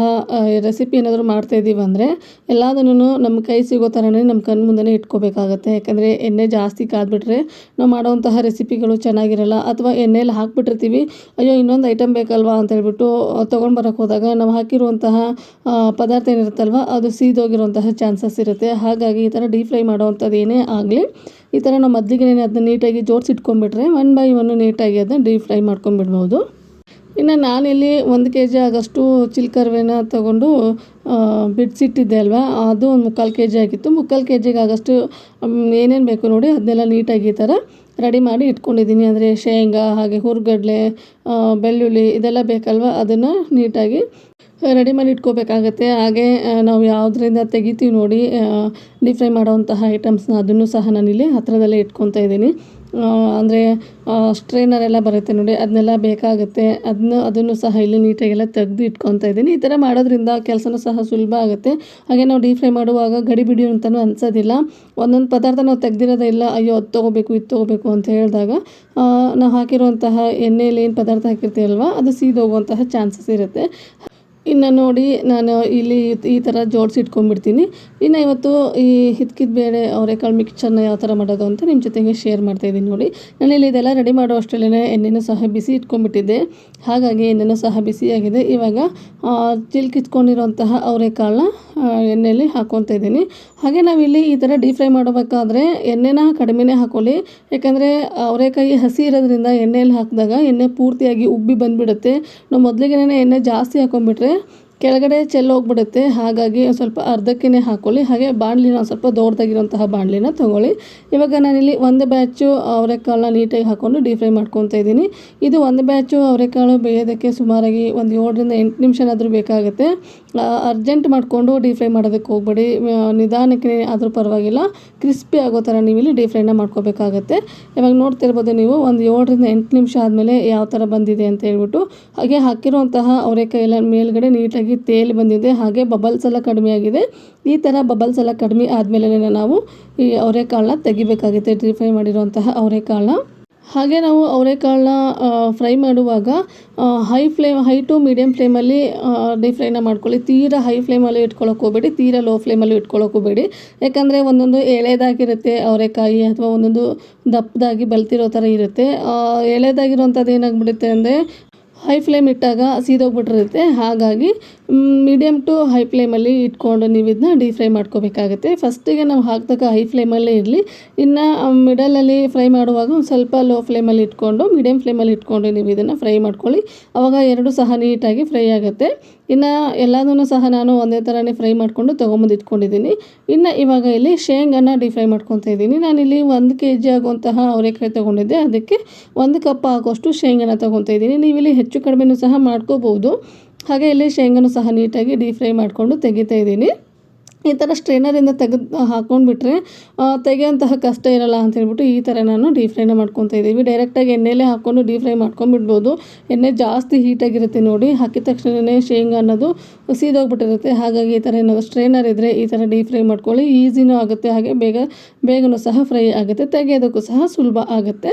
ರೆಸಿಪಿ ಏನಾದರೂ ಮಾಡ್ತಾಯಿದ್ದೀವಿ ಅಂದರೆ ಎಲ್ಲದನ್ನೂ ನಮ್ಮ ಕೈ ಸಿಗೋ ಥರನೇ ನಮ್ಮ ಕಣ್ಣು ಮುಂದೆನೇ ಇಟ್ಕೋಬೇಕಾಗತ್ತೆ. ಯಾಕಂದರೆ ಎಣ್ಣೆ ಜಾಸ್ತಿ ಕಾದ್ಬಿಟ್ರೆ ನಾವು ಮಾಡುವಂತಹ ರೆಸಿಪಿಗಳು ಚೆನ್ನಾಗಿರಲ್ಲ. ಅಥವಾ ಎಣ್ಣೆಯಲ್ಲಿ ಹಾಕ್ಬಿಟ್ಟಿರ್ತೀವಿ, ಅಯ್ಯೋ ಇನ್ನೊಂದು ಐಟಮ್ ಬೇಕಲ್ವಾ ಅಂತ ಹೇಳ್ಬಿಟ್ಟು ತೊಗೊಂಡ್ಬರೋಕ್ಕೆ ಹೋದಾಗ ನಾವು ಹಾಕಿರುವಂತಹ ಪದಾರ್ಥ ಏನಿರುತ್ತಲ್ವ ಅದು ಸೀದೋಗಿರುವಂತಹ ಚಾನ್ಸಸ್ ಇರುತ್ತೆ. ಹಾಗಾಗಿ ಈ ಥರ ಡೀಪ್ ಫ್ರೈ ಮಾಡೋವಂಥದ್ದು ಏನೇ ಆಗಲಿ ಈ ಥರ ನಾವು ಮೊದಲಿಗೆ ಅದನ್ನ ನೀಟಾಗಿ ಜೋಡಿಸಿಟ್ಕೊಂಡ್ಬಿಟ್ರೆ 1 by 1 ನೀಟಾಗಿ ಅದನ್ನ ಡೀಪ್ ಫ್ರೈ ಮಾಡ್ಕೊಂಡ್ಬಿಡ್ಬೋದು. ಇನ್ನು ನಾನಿಲ್ಲಿ 1 kg ಆಗೋಷ್ಟು ಚಿಲ್ಕರ್ವೆನ ತೊಗೊಂಡು ಬಿಡಿಸಿಟ್ಟಿದ್ದೆ ಅಲ್ವಾ, ಅದು ಒಂದು 3/4 kg ಆಗಿತ್ತು. 3/4 kg ಆಗೋಷ್ಟು ಏನೇನು ಬೇಕು ನೋಡಿ ಅದನ್ನೆಲ್ಲ ನೀಟಾಗಿ ಈ ಥರ ರೆಡಿ ಮಾಡಿ ಇಟ್ಕೊಂಡಿದ್ದೀನಿ. ಅಂದರೆ ಶೇಂಗಾ ಹಾಗೆ ಹುರ್ಗಡ್ಲೆ ಬೆಳ್ಳುಳ್ಳಿ ಇದೆಲ್ಲ ಬೇಕಲ್ವ, ಅದನ್ನು ನೀಟಾಗಿ ರೆಡಿ ಮಾಡಿ ಇಟ್ಕೋಬೇಕಾಗತ್ತೆ. ಹಾಗೆ ನಾವು ಯಾವುದರಿಂದ ತೆಗಿತೀವಿ ನೋಡಿ ಡೀಪ್ ಫ್ರೈ ಮಾಡೋವಂತಹ ಐಟಮ್ಸ್ನ ಅದನ್ನು ಸಹ ನಾನಿಲ್ಲಿ ಹತ್ತಿರದಲ್ಲೇ ಇಟ್ಕೊತಾ ಇದ್ದೀನಿ. ಅಂದರೆ ಸ್ಟ್ರೈನರ್ ಎಲ್ಲ ಬರುತ್ತೆ ನೋಡಿ ಅದನ್ನೆಲ್ಲ ಬೇಕಾಗುತ್ತೆ. ಅದನ್ನು ಸಹ ಇಲ್ಲಿ ನೀಟಾಗೆಲ್ಲ ತೆಗೆದು ಇಟ್ಕೊತಾ ಇದ್ದೀನಿ. ಈ ಥರ ಮಾಡೋದ್ರಿಂದ ಕೆಲಸನೂ ಸಹ ಸುಲಭ ಆಗುತ್ತೆ. ಹಾಗೆ ನಾವು ಡೀಪ್ ಫ್ರೈ ಮಾಡುವಾಗ ಗಡಿಬಿಡಿ ಅಂತಲೂ ಅನಿಸೋದಿಲ್ಲ. ಒಂದೊಂದು ಪದಾರ್ಥ ನಾವು ತೆಗ್ದಿರೋದೇ ಇಲ್ಲ, ಅಯ್ಯೋ ಅದು ತೊಗೋಬೇಕು ಇದು ತೊಗೋಬೇಕು ಅಂತ ಹೇಳಿದಾಗ ನಾವು ಹಾಕಿರುವಂತಹ ಎಣ್ಣೆಯಲ್ಲಿ ಏನು ಪದಾರ್ಥ ಹಾಕಿರ್ತೀವಲ್ವ ಅದು ಸೀದೋಗುವಂತಹ ಚಾನ್ಸಸ್ ಇರುತ್ತೆ. ಇನ್ನು ನೋಡಿ ನಾನು ಇಲ್ಲಿ ಈ ಥರ ಜೋಡಿಸಿ ಇಟ್ಕೊಂಡ್ಬಿಡ್ತೀನಿ. ಇನ್ನು ಇವತ್ತು ಈ ಹಿದ್ಕಿದ ಬೇಳೆ ಅವರೆಕಾಳು ಮಿಕ್ಚರ್ನ ಯಾವ ಥರ ಮಾಡೋದು ಅಂತ ನಿಮ್ಮ ಜೊತೆಗೆ ಶೇರ್ ಮಾಡ್ತಾಯಿದ್ದೀನಿ ನೋಡಿ. ನಾನಿಲ್ಲಿ ಇದೆಲ್ಲ ರೆಡಿ ಮಾಡೋ ಅಷ್ಟರಲ್ಲೇ ಎಣ್ಣೆನೂ ಸಹ ಬಿಸಿ ಇಟ್ಕೊಂಡ್ಬಿಟ್ಟಿದ್ದೆ. ಹಾಗಾಗಿ ಎಣ್ಣೆನೂ ಸಹ ಬಿಸಿಯಾಗಿದೆ. ಇವಾಗ ಚಿಲ್ಕಿಟ್ಕೊಂಡಿರೋಂತಹ ಅವರೆಕಾಳನ್ನ ಎಣ್ಣೆಯಲ್ಲಿ ಹಾಕ್ಕೊತಾ ಇದ್ದೀನಿ. ಹಾಗೆ ನಾವಿಲ್ಲಿ ಈ ಥರ ಡೀಪ್ ಫ್ರೈ ಮಾಡಬೇಕಾದ್ರೆ ಎಣ್ಣೆನ ಕಡಿಮೆನೇ ಹಾಕ್ಕೊಳ್ಳಿ. ಯಾಕಂದರೆ ಅವರೆಕಾಯಿ ಹಸಿ ಇರೋದ್ರಿಂದ ಎಣ್ಣೆಯಲ್ಲಿ ಹಾಕಿದಾಗ ಎಣ್ಣೆ ಪೂರ್ತಿಯಾಗಿ ಉಬ್ಬಿ ಬಂದುಬಿಡುತ್ತೆ. ನಾವು ಮೊದಲಿಗೆ ಎಣ್ಣೆ ಜಾಸ್ತಿ ಹಾಕ್ಕೊಂಡ್ಬಿಟ್ರೆ ಕೆಳಗಡೆ ಚೆಲ್ಲೋಗ್ಬಿಡುತ್ತೆ. ಹಾಗಾಗಿ ಸ್ವಲ್ಪ ಅರ್ಧಕ್ಕೇ ಹಾಕ್ಕೊಳ್ಳಿ. ಹಾಗೆ ಬಾಣಲಿನ ಸ್ವಲ್ಪ ದೊಡ್ಡದಾಗಿರೋಂತಹ ಬಾಣಲಿನ ತೊಗೊಳ್ಳಿ. ಇವಾಗ ನಾನಿಲ್ಲಿ 1 ಬ್ಯಾಚು ಅವರೆಕಾಳನ್ನ ನೀಟಾಗಿ ಹಾಕ್ಕೊಂಡು ಡೀಪ್ ಫ್ರೈ ಮಾಡ್ಕೊತಾ ಇದ್ದೀನಿ. ಇದು 1 ಬ್ಯಾಚು ಅವರೆಕಾಳು ಬೇಯೋದಕ್ಕೆ ಸುಮಾರಾಗಿ ಒಂದು 7ರಿಂದ 8 ನಿಮಿಷನಾದರೂ ಬೇಕಾಗುತ್ತೆ. ಅರ್ಜೆಂಟ್ ಮಾಡಿಕೊಂಡು ಡೀಪ್ ಫ್ರೈ ಮಾಡೋದಕ್ಕೆ ಹೋಗಬೇಡಿ. ನಿಧಾನಕ್ಕೆ ಆದರೂ ಪರವಾಗಿಲ್ಲ, ಕ್ರಿಸ್ಪಿ ಆಗೋ ಥರ ನೀವಿಲ್ಲಿ ಡೀಪ್ ಫ್ರೈನ ಮಾಡ್ಕೋಬೇಕಾಗತ್ತೆ. ಇವಾಗ ನೋಡ್ತಿರ್ಬೋದು ನೀವು ಒಂದು 7ರಿಂದ 8 ನಿಮಿಷ ಆದಮೇಲೆ ಯಾವ ಥರ ಬಂದಿದೆ ಅಂತ ಹೇಳ್ಬಿಟ್ಟು. ಹಾಗೆ ಹಾಕಿರುವಂತಹ ಅವರೆಕಾಯಿ ಎಲ್ಲ ಮೇಲ್ಗಡೆ ನೀಟಾಗಿ ನೀಟಾಗಿ ತೇಲಿ ಬಂದಿದೆ, ಹಾಗೆ ಬಬಲ್ಸ್ ಎಲ್ಲ ಕಡಿಮೆ ಆಗಿದೆ. ಈ ಥರ ಬಬಲ್ಸ್ ಎಲ್ಲ ಕಡಿಮೆ ಆದಮೇಲೆ ನಾವು ಈ ಅವರೆಕಾಳನ್ನ ತೆಗಿಬೇಕಾಗುತ್ತೆ, ಡೀಪ್ ಫ್ರೈ ಮಾಡಿರುವಂತಹ ಅವರೆಕಾಳನ್ನ. ಹಾಗೆ ನಾವು ಅವರೆಕಾಳನ್ನ ಫ್ರೈ ಮಾಡುವಾಗ ಹೈ ಟು ಮೀಡಿಯಮ್ ಫ್ಲೇಮಲ್ಲಿ ಡೀಪ್ ಫ್ರೈನ ಮಾಡ್ಕೊಳ್ಳಿ. ತೀರಾ ಹೈ ಫ್ಲೇಮಲ್ಲಿ ಇಟ್ಕೊಳ್ಳೋಕೆ ಹೋಗಬೇಡಿ, ತೀರಾ ಲೋ ಫ್ಲೇಮಲ್ಲಿ ಇಟ್ಕೊಳ್ಳೋಕೆ ಹೋಗಬೇಡಿ. ಯಾಕಂದರೆ ಒಂದೊಂದು ಎಳೆದಾಗಿರುತ್ತೆ ಅವರೆಕಾಯಿ, ಅಥವಾ ಒಂದೊಂದು ದಪ್ಪದಾಗಿ ಬಲ್ತಿರೋ ಥರ ಇರುತ್ತೆ. ಎಳೆದಾಗಿರೋಂಥದ್ದು ಏನಾಗ್ಬಿಡುತ್ತೆ ಅಂದರೆ ಹೈ ಫ್ಲೇಮ್ ಇಟ್ಟಾಗ ಸೀದೋಗ್ಬಿಟ್ಟಿರುತ್ತೆ. ಹಾಗಾಗಿ ಮೀಡಿಯಮ್ ಟು ಹೈ ಫ್ಲೇಮಲ್ಲಿ ಇಟ್ಕೊಂಡು ನೀವು ಇದನ್ನ ಡೀಪ್ ಫ್ರೈ ಮಾಡ್ಕೋಬೇಕಾಗುತ್ತೆ. ಫಸ್ಟಿಗೆ ನಾವು ಹಾಕಿದಾಗ ಹೈ ಫ್ಲೇಮಲ್ಲೇ ಇರಲಿ, ಇನ್ನು ಮಿಡಲಲ್ಲಿ ಫ್ರೈ ಮಾಡುವಾಗ ಒಂದು ಸ್ವಲ್ಪ ಲೋ ಫ್ಲೇಮಲ್ಲಿ ಇಟ್ಕೊಂಡು ಮೀಡಿಯಮ್ ಫ್ಲೇಮಲ್ಲಿ ಇಟ್ಕೊಂಡು ನೀವು ಇದನ್ನು ಫ್ರೈ ಮಾಡ್ಕೊಳ್ಳಿ. ಆವಾಗ ಎರಡೂ ಸಹ ನೀಟಾಗಿ ಫ್ರೈ ಆಗುತ್ತೆ. ಇನ್ನು ಎಲ್ಲದನ್ನು ಸಹ ನಾನು ಒಂದೇ ಥರನೇ ಫ್ರೈ ಮಾಡಿಕೊಂಡು ತೊಗೊಂಬಂದು ಇಟ್ಕೊಂಡಿದ್ದೀನಿ. ಇನ್ನು ಇವಾಗ ಇಲ್ಲಿ ಶೇಂಗಾನ ಡೀಪ್ ಫ್ರೈ ಮಾಡ್ಕೊತಾ ಇದ್ದೀನಿ. ನಾನಿಲ್ಲಿ 1 kg ಆಗುವಂತಹ ಅವರೆಕಾಯಿ ತೊಗೊಂಡಿದ್ದೆ, ಅದಕ್ಕೆ 1 ಕಪ್ ಆಗೋಷ್ಟು ಶೇಂಗಾನ ತೊಗೊತಾ ಇದ್ದೀನಿ. ನೀವಿಲ್ಲಿ ಹೆಚ್ಚು ಕಡಿಮೆನೂ ಸಹ ಮಾಡ್ಕೋಬೋದು. ಹಾಗೆ ಇಲ್ಲಿ ಶೇಂಗಾನು ಸಹ ನೀಟಾಗಿ ಡೀಪ್ ಫ್ರೈ ಮಾಡಿಕೊಂಡು ತೆಗಿತಾ ಇದ್ದೀನಿ. ಈ ಥರ ಸ್ಟ್ರೈನರಿಂದ ತೆಗೆದು ಹಾಕ್ಕೊಂಡ್ಬಿಟ್ರೆ ತೆಗೆಯೋಂತಹ ಕಷ್ಟ ಇರೋಲ್ಲ ಅಂತ ಹೇಳ್ಬಿಟ್ಟು ಈ ಥರ ನಾನು ಡೀಪ್ ಫ್ರೈನ ಮಾಡ್ಕೊತಾ ಇದ್ದೀವಿ. ಡೈರೆಕ್ಟಾಗಿ ಎಣ್ಣೆಲೇ ಹಾಕ್ಕೊಂಡು ಡೀಪ್ ಫ್ರೈ ಮಾಡ್ಕೊಂಡ್ಬಿಡ್ಬೋದು. ಎಣ್ಣೆ ಜಾಸ್ತಿ ಹೀಟಾಗಿರುತ್ತೆ ನೋಡಿ, ಹಾಕಿದ ತಕ್ಷಣವೇ ಶೇಂಗಾ ಅನ್ನೋದು ಸೀದೋಗ್ಬಿಟ್ಟಿರುತ್ತೆ. ಹಾಗಾಗಿ ಈ ಥರ ಏನಾದರೂ ಸ್ಟ್ರೈನರ್ ಇದ್ದರೆ ಈ ಥರ ಡೀಪ್ ಫ್ರೈ ಮಾಡ್ಕೊಳ್ಳಿ, ಈಸಿನೂ ಆಗುತ್ತೆ, ಹಾಗೆ ಬೇಗನೂ ಸಹ ಫ್ರೈ ಆಗುತ್ತೆ, ತೆಗೆಯೋದಕ್ಕೂ ಸಹ ಸುಲಭ ಆಗುತ್ತೆ.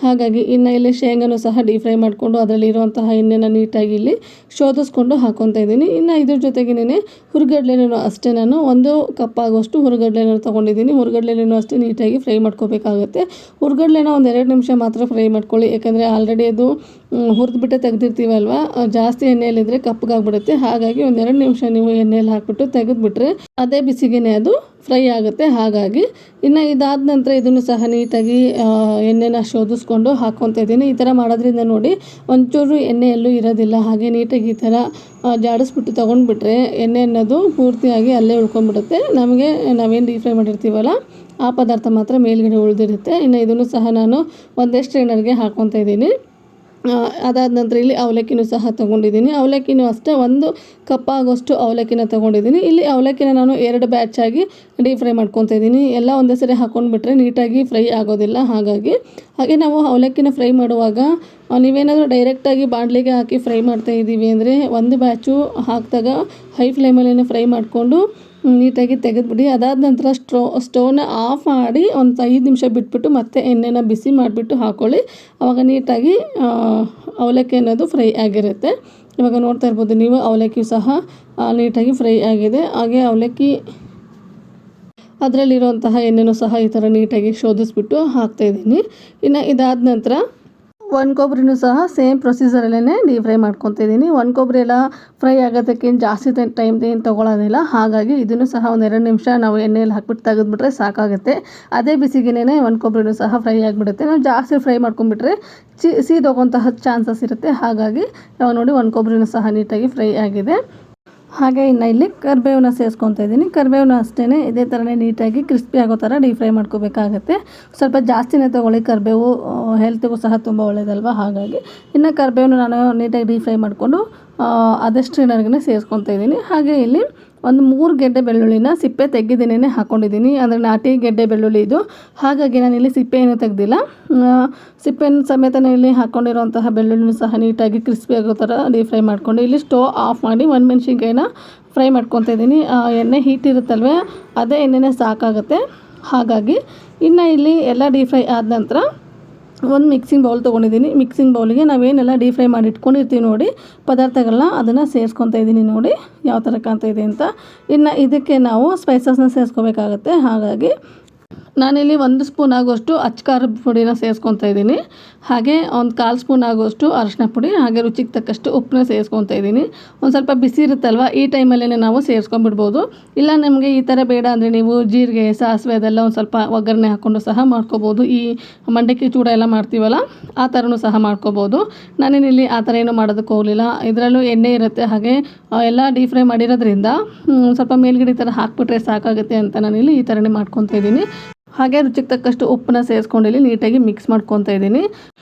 ಹಾಗಾಗಿ ಇನ್ನು ಇಲ್ಲಿ ಶೇಂಗಾನು ಸಹ ಡೀಪ್ ಫ್ರೈ ಮಾಡಿಕೊಂಡು ಅದರಲ್ಲಿರುವಂತಹ ಎಣ್ಣೆನ ನೀಟಾಗಿ ಇಲ್ಲಿ ಶೋಧಿಸ್ಕೊಂಡು ಹಾಕ್ಕೊತಾ ಇದ್ದೀನಿ. ಇನ್ನು ಇದ್ರ ಜೊತೆಗೇ ಹುರಿಗಡ್ಲೆನೂ ಅಷ್ಟೇ ನಾನು 1 ಕಪ್ ಆಗುವಷ್ಟು ಹುರಿಗಡ್ಲೆನ ತೊಗೊಂಡಿದ್ದೀನಿ. ಹುರಿಗಡ್ಲೆನೂ ಅಷ್ಟೇ ನೀಟಾಗಿ ಫ್ರೈ ಮಾಡ್ಕೋಬೇಕಾಗುತ್ತೆ. ಹುರಿಗಡ್ಲೆನ 1-2 ನಿಮಿಷ ಮಾತ್ರ ಫ್ರೈ ಮಾಡ್ಕೊಳ್ಳಿ, ಯಾಕಂದರೆ ಆಲ್ರೆಡಿ ಅದು ಹುರಿದ್ಬಿಟ್ಟೆ ತೆಗೆದಿರ್ತೀವಲ್ವ, ಜಾಸ್ತಿ ಎಣ್ಣೆಯಲ್ಲಿದ್ದರೆ ಕಪ್ಪಗಾಗ್ಬಿಡುತ್ತೆ. ಹಾಗಾಗಿ 1-2 ನಿಮಿಷ ನೀವು ಎಣ್ಣೆಯಲ್ಲಿ ಹಾಕ್ಬಿಟ್ಟು ತೆಗೆದುಬಿಟ್ರೆ ಅದೇ ಬಿಸಿಗೆ ಅದು ಫ್ರೈ ಆಗುತ್ತೆ. ಹಾಗಾಗಿ ಇನ್ನು ಇದಾದ ನಂತರ ಇದನ್ನು ಸಹ ನೀಟಾಗಿ ಎಣ್ಣೆನ ಶೋಧಿಸ್ಕೊಂಡು ಹಾಕ್ಕೊತಾ ಇದ್ದೀನಿ. ಈ ಥರ ಮಾಡೋದ್ರಿಂದ ನೋಡಿ ಒಂಚೂರು ಎಣ್ಣೆ ಎಲ್ಲೂ ಇರೋದಿಲ್ಲ. ಹಾಗೆ ನೀಟಾಗಿ ಈ ಥರ ಜಾಡಿಸ್ಬಿಟ್ಟು ತೊಗೊಂಡ್ಬಿಟ್ರೆ ಎಣ್ಣೆ ಅನ್ನೋದು ಪೂರ್ತಿಯಾಗಿ ಅಲ್ಲೇ ಉಳ್ಕೊಂಡ್ಬಿಡುತ್ತೆ. ನಾವೇನು ಡೀಪ್ ಫ್ರೈ ಮಾಡಿರ್ತೀವಲ್ಲ ಆ ಪದಾರ್ಥ ಮಾತ್ರ ಮೇಲ್ಗಡೆ ಉಳಿದಿರುತ್ತೆ. ಇನ್ನು ಇದನ್ನು ಸಹ ನಾನು ಒಂದೇ ಸ್ಟ್ರೈನರ್ಗೆ ಹಾಕ್ಕೊತಾ ಇದ್ದೀನಿ. ಅದಾದ ನಂತರ ಇಲ್ಲಿ ಅವಲಕ್ಕಿನೂ ಸಹ ತೊಗೊಂಡಿದ್ದೀನಿ. ಅವಲಕ್ಕಿನೂ ಅಷ್ಟೇ 1 ಕಪ್ ಆಗೋಷ್ಟು ಅವಲಕ್ಕಿನ ತೊಗೊಂಡಿದ್ದೀನಿ. ಇಲ್ಲಿ ಅವಲಕ್ಕಿನ ನಾನು 2 ಬ್ಯಾಚಾಗಿ ಡೀಪ್ ಫ್ರೈ ಮಾಡ್ಕೊತಾ ಇದ್ದೀನಿ. ಎಲ್ಲ ಒಂದೇ ಸರಿ ಹಾಕ್ಕೊಂಡ್ಬಿಟ್ರೆ ನೀಟಾಗಿ ಫ್ರೈ ಆಗೋದಿಲ್ಲ. ಹಾಗೆ ನಾವು ಅವಲಕ್ಕಿನ ಫ್ರೈ ಮಾಡುವಾಗ ನೀವೇನಾದರೂ ಡೈರೆಕ್ಟಾಗಿ ಬಾಣಲಿಗೆ ಹಾಕಿ ಫ್ರೈ ಮಾಡ್ತಾ ಇದ್ದೀವಿ ಅಂದರೆ 1 ಬ್ಯಾಚು ಹಾಕಿದಾಗ ಹೈ ಫ್ಲೇಮಲ್ಲೇ ಫ್ರೈ ಮಾಡಿಕೊಂಡು ನೀಟಾಗಿ ತೆಗೆದುಬಿಡಿ. ಅದಾದ ನಂತರ ಸ್ಟವ್ನ ಆಫ್ ಮಾಡಿ ಒಂದು 5 ನಿಮಿಷ ಬಿಟ್ಬಿಟ್ಟು ಮತ್ತೆ ಎಣ್ಣೆನ ಬಿಸಿ ಮಾಡಿಬಿಟ್ಟು ಹಾಕ್ಕೊಳ್ಳಿ. ಆವಾಗ ನೀಟಾಗಿ ಅವಲಕ್ಕಿ ಅನ್ನೋದು ಫ್ರೈ ಆಗಿರುತ್ತೆ. ಇವಾಗ ನೋಡ್ತಾ ಇರ್ಬೋದು ನೀವು, ಅವಲಕ್ಕಿ ಸಹ ನೀಟಾಗಿ ಫ್ರೈ ಆಗಿದೆ. ಹಾಗೆ ಅವಲಕ್ಕಿ ಅದರಲ್ಲಿರುವಂತಹ ಎಣ್ಣೆನೂ ಸಹ ಈ ಥರ ನೀಟಾಗಿ ಶೋಧಿಸ್ಬಿಟ್ಟು ಹಾಕ್ತಾಯಿದ್ದೀನಿ. ಇನ್ನು ಇದಾದ ನಂತರ 1 ಕೊಬ್ಬರಿನೂ ಸಹ ಸೇಮ್ ಪ್ರೊಸೀಜರಲ್ಲೇ ಡೀಪ್ ಫ್ರೈ ಮಾಡ್ಕೊತಾ ಇದ್ದೀನಿ. 1 ಕೊಬ್ಬರಿ ಎಲ್ಲ ಫ್ರೈ ಆಗೋದಕ್ಕೇನು ಜಾಸ್ತಿ ಟೈಮ್ ಏನು ತೊಗೊಳ್ಳೋದಿಲ್ಲ. ಹಾಗಾಗಿ ಇದನ್ನು ಸಹ 1-2 ನಿಮಿಷ ನಾವು ಎಣ್ಣೆಯಲ್ಲಿ ಹಾಕ್ಬಿಟ್ಟು ತೆಗೆದುಬಿಟ್ರೆ ಸಾಕಾಗುತ್ತೆ. ಅದೇ ಬಿಸಿಗೆನೇ 1 ಕೊಬ್ಬರಿನೂ ಸಹ ಫ್ರೈ ಆಗಿಬಿಡುತ್ತೆ. ನಾವು ಜಾಸ್ತಿ ಫ್ರೈ ಮಾಡ್ಕೊಂಡ್ಬಿಟ್ರೆ ಸೀದೋಗುವಂತಹ ಚಾನ್ಸಸ್ ಇರುತ್ತೆ. ಹಾಗಾಗಿ ಇವಾಗ ನೋಡಿ 1 ಕೊಬ್ಬರಿನೂ ಸಹ ನೀಟಾಗಿ ಫ್ರೈ ಆಗಿದೆ. ಹಾಗೆ ಇನ್ನು ಇಲ್ಲಿ ಕರಿಬೇವನ್ನ ಸೇರಿಸ್ಕೊತಾ ಇದ್ದೀನಿ. ಕರಿಬೇವನ್ನ ಅಷ್ಟೇ ಇದೇ ಥರನೇ ನೀಟಾಗಿ ಕ್ರಿಸ್ಪಿ ಆಗೋ ಥರ ಡೀಪ್ ಫ್ರೈ ಮಾಡ್ಕೋಬೇಕಾಗತ್ತೆ. ಸ್ವಲ್ಪ ಜಾಸ್ತಿನೇ ತೊಗೊಳ್ಳಿ, ಕರಿಬೇವು ಹೆಲ್ತಿಗೂ ಸಹ ತುಂಬ ಒಳ್ಳೆಯದಲ್ವ. ಹಾಗಾಗಿ ಇನ್ನು ಕರಿಬೇವನ್ನ ನಾನು ನೀಟಾಗಿ ಡೀಪ್ ಫ್ರೈ ಮಾಡಿಕೊಂಡು ಅದೇ ಸ್ಟ್ರೈನರ್ಗೆ ಸೇರಿಸ್ಕೊತಾ ಇದ್ದೀನಿ. ಹಾಗೆ ಇಲ್ಲಿ ಒಂದು 3 ಗೆಡ್ಡೆ ಬೆಳ್ಳುಳ್ಳಿನ ಸಿಪ್ಪೆ ತೆಗೆದಿನೇ ಹಾಕ್ಕೊಂಡಿದ್ದೀನಿ. ಅಂದರೆ ನಾಟಿ ಗೆಡ್ಡೆ ಬೆಳ್ಳುಳ್ಳಿ ಇದು. ಹಾಗಾಗಿ ನಾನು ಇಲ್ಲಿ ಸಿಪ್ಪೆ ಏನೂ ತೆಗೆದಿಲ್ಲ, ಸಿಪ್ಪೆನ ಸಮೇತ ಇಲ್ಲಿ ಹಾಕ್ಕೊಂಡಿರೋಂತಹ ಬೆಳ್ಳುಳ್ಳಿನೂ ಸಹ ನೀಟಾಗಿ ಕ್ರಿಸ್ಪಿ ಆಗೋ ಥರ ಡೀಪ್ ಫ್ರೈ ಮಾಡಿಕೊಂಡು ಇಲ್ಲಿ ಸ್ಟವ್ ಆಫ್ ಮಾಡಿ ಒಣಮೆಣ್ಸಿನ್ಕಾಯಿನ ಫ್ರೈ ಮಾಡ್ಕೊತಾ ಇದ್ದೀನಿ. ಎಣ್ಣೆ ಹೀಟ್ ಇರುತ್ತಲ್ವೇ, ಅದೇ ಎಣ್ಣೆನೇ ಸಾಕಾಗುತ್ತೆ. ಹಾಗಾಗಿ ಇನ್ನು ಇಲ್ಲಿ ಎಲ್ಲ ಡೀಪ್ ಫ್ರೈ ಆದ ನಂತರ ಒಂದು ಮಿಕ್ಸಿಂಗ್ ಬೌಲ್ ತೊಗೊಂಡಿದ್ದೀನಿ. ಮಿಕ್ಸಿಂಗ್ ಬೌಲಿಗೆ ನಾವೇನೆಲ್ಲ ಡೀಪ್ ಫ್ರೈ ಮಾಡಿ ಇಟ್ಕೊಂಡಿರ್ತೀವಿ ನೋಡಿ ಪದಾರ್ಥಗಳನ್ನ, ಅದನ್ನು ಸೇರಿಸ್ಕೊತಾ ಇದ್ದೀನಿ. ನೋಡಿ ಯಾವ ಥರ ಕಾಣ್ತಾ ಇದೆ ಅಂತ. ಇನ್ನು ಇದಕ್ಕೆ ನಾವು ಸ್ಪೈಸಸ್ನ ಸೇರಿಸ್ಕೋಬೇಕಾಗತ್ತೆ. ಹಾಗಾಗಿ ನಾನಿಲ್ಲಿ 1 ಸ್ಪೂನ್ ಆಗುವಷ್ಟು ಅಚ್ಕಾರದ ಪುಡಿನ ಸೇರಿಸ್ಕೊತಾ ಇದ್ದೀನಿ. ಹಾಗೆ ಒಂದು 1/4 ಸ್ಪೂನ್ ಆಗುವಷ್ಟು ಅರಶಿನ ಪುಡಿ, ಹಾಗೆ ರುಚಿಗೆ ತಕ್ಕಷ್ಟು ಉಪ್ಪನ್ನ ಸೇರಿಸ್ಕೊತಾ ಇದ್ದೀನಿ. ಒಂದು ಸ್ವಲ್ಪ ಬಿಸಿ ಇರುತ್ತಲ್ವ, ಈ ಟೈಮಲ್ಲೇ ನಾವು ಸೇರಿಸ್ಕೊಂಡ್ಬಿಡ್ಬೋದು. ಇಲ್ಲ ನಮಗೆ ಈ ಥರ ಬೇಡ ಅಂದರೆ ನೀವು ಜೀರಿಗೆ, ಸಾಸಿವೆ ಅದೆಲ್ಲ ಒಂದು ಸ್ವಲ್ಪ ಒಗ್ಗರಣೆ ಹಾಕ್ಕೊಂಡು ಸಹ ಮಾಡ್ಕೋಬೋದು. ಈ ಮಂಡಕ್ಕಿ ಚೂಡ ಎಲ್ಲ ಮಾಡ್ತೀವಲ್ಲ ಆ ಥರನೂ ಸಹ ಮಾಡ್ಕೋಬೋದು. ನಾನೇನಿಲ್ಲಿ ಆ ಥರ ಏನೂ ಮಾಡೋದಕ್ಕೆ ಹೋಗಲಿಲ್ಲ. ಇದರಲ್ಲೂ ಎಣ್ಣೆ ಇರುತ್ತೆ, ಹಾಗೆ ಎಲ್ಲ ಡೀಪ್ ಫ್ರೈ ಮಾಡಿರೋದ್ರಿಂದ ಸ್ವಲ್ಪ ಮೇಲ್ಗಡೆ ಈ ಥರ ಹಾಕ್ಬಿಟ್ರೆ ಸಾಕಾಗುತ್ತೆ ಅಂತ ನಾನಿಲ್ಲಿ ಈ ಥರನೇ ಮಾಡ್ಕೊತಾ ಇದ್ದೀನಿ. ಹಾಗೆ ರುಚಿಗೆ ತಕ್ಕಷ್ಟು ಉಪ್ಪನ್ನ ಸೇರಿಸ್ಕೊಂಡು ಇಲ್ಲಿ ನೀಟಾಗಿ ಮಿಕ್ಸ್ ಮಾಡ್ಕೊತಾ ಇದ್ದೀನಿ.